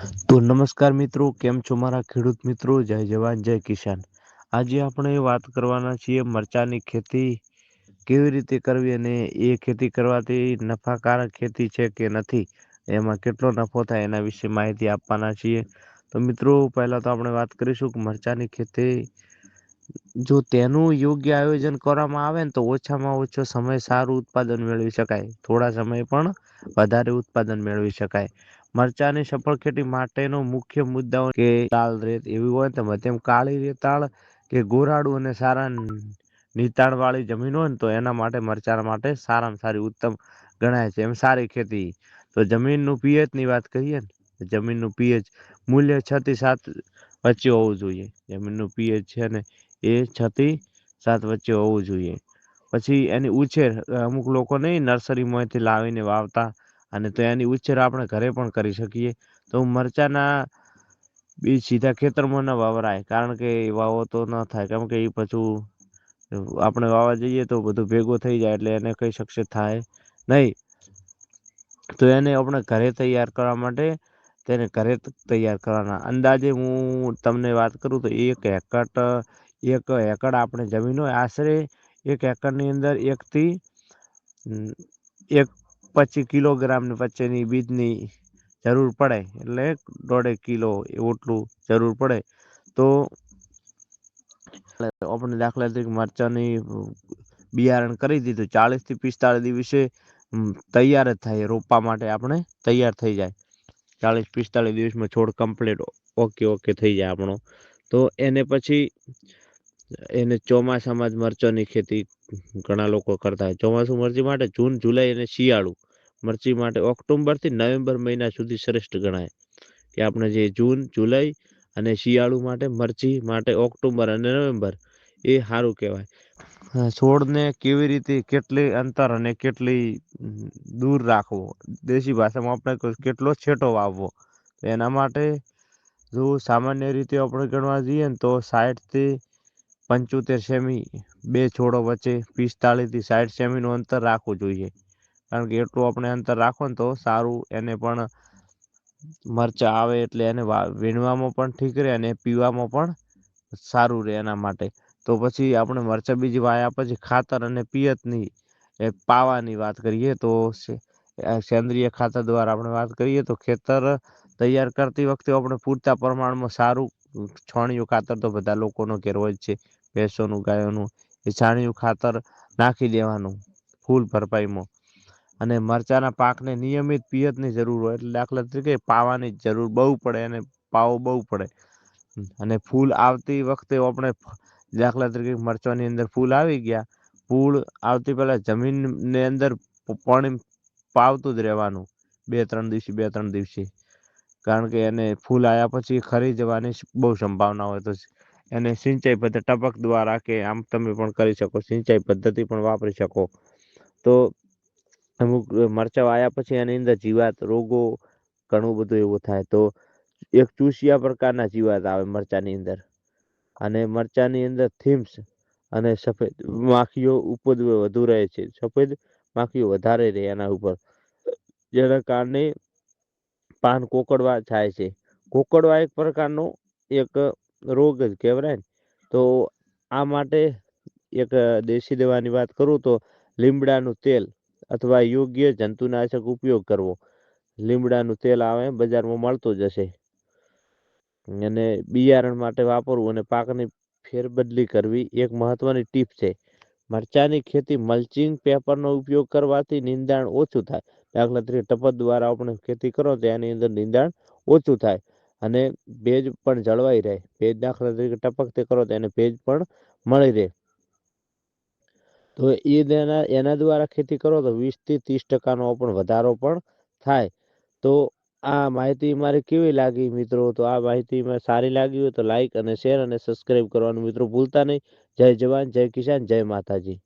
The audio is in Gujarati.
તો નમસ્કાર મિત્રો, કેમ છો મારા ખેડૂત મિત્રો? જય જવાન જય કિસાન. આજે આપણે વાત કરવાના છીએ મરચાની ખેતી કેવી રીતે કરવી અને એ ખેતી કરવાથી નફાકારક ખેતી છે કે નથી, એમાં કેટલો નફો થાય એના વિશે માહિતી આપવાના છીએ. તો મિત્રો પહેલા તો આપણે વાત કરીશું કે મરચાની ખેતી જો તેનું યોગ્ય આયોજન કરવામાં આવે ને તો ઓછામાં ઓછો સમય સારું ઉત્પાદન મેળવી શકાય, થોડા સમય પણ વધારે ઉત્પાદન મેળવી શકાય. મરચાની સફળ ખેતી માટેનો મુખ્ય મુદ્દાઓ કે લાલ રેત એવી હોય તો મધ્યમ કાળી રેતાળ કે ગોરાડું અને સારા નીતાણ વાળી જમીન હોય ને તો એના માટે મરચાં માટે સારામાં સારી ઉત્તમ ગણાય છે. એમ સારી ખેતી તો જમીનનું પિયત ની વાત કરીએ ને, જમીનનું પિયત મૂલ્ય 6 થી 7 વચ્ચે હોવું જોઈએ. જમીનનું પિયત છે ને એ 6 થી 7 વચ્ચે હોવું જોઈએ. પછી એની ઉછેર અમુક લોકો નહીં નર્સરીમાંથી લાવીને વાવતા, અને તો એની ઉછેર આપણે ઘરે પણ કરી શકીએ. તો મરચાના બીજ સીધા ખેતરમાં ન વાવરાય, કારણ કે વાવો તો ન થાય, કેમ કે એ પાછું આપણે વાવા જઈએ તો બધું ભેગું થઈ જાય એટલે એને કઈ સક્સેસ થાય નહીં. તો એને આપણે ઘરે તૈયાર કરવા માટે તેને ઘરે તૈયાર કરવાના. અંદાજે હું તમને વાત કરું તો એક એકડ આપણે જમીન હોય, આશરે એક એકડની અંદર 1 થી 1.25 કિલોગ્રામ વચ્ચેની બીજની જરૂર પડે, એટલે 1.5 કિલો એટલું જરૂર પડે. તો આપણે દાખલા તરીકે મરચાની બિયારણ કરી દીધું, 40 થી 45 દિવસે તૈયાર જ થાય, રોપવા માટે આપણે તૈયાર થઈ જાય. 40-45 દિવસમાં છોડ કમ્પ્લીટ ઓકે થઈ જાય આપણો. તો એને પછી એને ચોમાસામાં જ મરચાની ખેતી ઘણા લોકો કરતા હોય. ચોમાસું મરચી માટે જૂન જુલાઈ અને શિયાળુ મરચી માટે ઓક્ટોબર થી નવેમ્બર મહિના સુધી શ્રેષ્ઠ ગણાય. કે આપણે જે જૂન જુલાઈ અને શિયાળુ માટે મરચી માટે ઓક્ટોબર અને નવેમ્બર એ સારું કહેવાય. છોડને કેવી રીતે કેટલી અંતર અને કેટલી દૂર રાખવો, દેશી ભાષામાં આપણે કેટલો છેટો વાવવો, એના માટે જો સામાન્ય રીતે આપણે ગણવા જઈએ ને તો 60 થી 75 સેમી બે છોડો વચ્ચે 45 થી 60 સેમીનું અંતર રાખવું જોઈએ. કારણ કે એટલું આપણે અંતર રાખો ને તો સારું, એને પણ મરચા આવે એટલે એને વીણવામાં પણ ઠીક રહે અને પીવામાં પણ સારું રહે એના માટે. તો પછી આપણે મરચા બીજ વાયા પછી ખાતર અને પિયતની પાવાની વાત કરીએ તો સેન્દ્રિય ખાતર દ્વારા આપણે વાત કરીએ તો ખેતર તૈયાર કરતી વખતે આપણે પૂરતા પ્રમાણમાં સારું છાણિયું ખાતર તો બધા લોકોનો ઘેર હોય જ છે, ભેંસોનું ગાયોનું, એ છાણિયું ખાતર નાખી દેવાનું ફૂલ ભરપાઈમાં. અને મરચાના પાકને નિયમિત પિયતની જરૂર હોય, એટલે દાખલા તરીકે પાવાની જરૂર બહુ પડે અને પાવો બહુ પડે. અને ફૂલ આવતી વખતે આપણે દાખલા તરીકે મરચાની અંદર ફૂલ આવી ગયા, ફૂલ આવતી પહેલા જમીનની અંદર પાણી પાવતું જ રહેવાનું 2-3 દિવસે. કારણ કે એને ફૂલ આવ્યા પછી ખરી જવાની બહુ સંભાવના હોય. તો એને સિંચાઈ પદ્ધતિ ટપક દ્વારા કે આમ તમે પણ કરી શકો, સિંચાઈ પદ્ધતિ પણ વાપરી શકો. તો અમુક મરચા આવ્યા પછી એની અંદર જીવાત રોગો ઘણું બધું એવું થાય. તો એક ચૂસિયા પ્રકારના જીવાત આવે મરચાની અંદર, અને મરચાની અંદર થીમ્સ અને સફેદ માખીઓ ઉપદ્રવ વધુ રહે છે. સફેદ માખીઓ વધારે રહે એના ઉપર, જેના કારણે પાન કોકડવા થાય છે. કોકડવા એક પ્રકારનો એક રોગ જ કહેવાય ને. તો આ માટે એક દેશી દવાની વાત કરું તો લીમડાનું તેલ અથવા યોગ્ય જંતુનાશક ઉપયોગ કરવો. લીમડાનું તેલ આવે બજારમાં મળતું જ હશે. અને બિયારણ માટે વાપરવું અને પાકની ફેરબદલી કરવી એક મહત્વની ટીપ છે. મરચાની ખેતી મલ્ચિંગ પેપરનો ઉપયોગ કરવાથી નિંદાણ ઓછું થાય. દાખલા તરીકે ટપક દ્વારા આપણે ખેતી કરો તો એની અંદર નિંદાણ ઓછું થાય અને ભેજ પણ જળવાઈ રહે. ભેજ દાખલા તરીકે ટપકથી કરો તો એને ભેજ પણ મળી રહે. તો એના દ્વારા ખેતી કરો તો 20 થી 30% પણ વધારો પણ થાય. તો આ માહિતી મારી કેવી લાગી મિત્રો? તો આ માહિતી સારી લાગી હોય તો લાઈક અને શેર અને સબસ્ક્રાઈબ કરવાનું મિત્રો ભૂલતા નહીં. જય જવાન જય કિસાન જય માતાજી.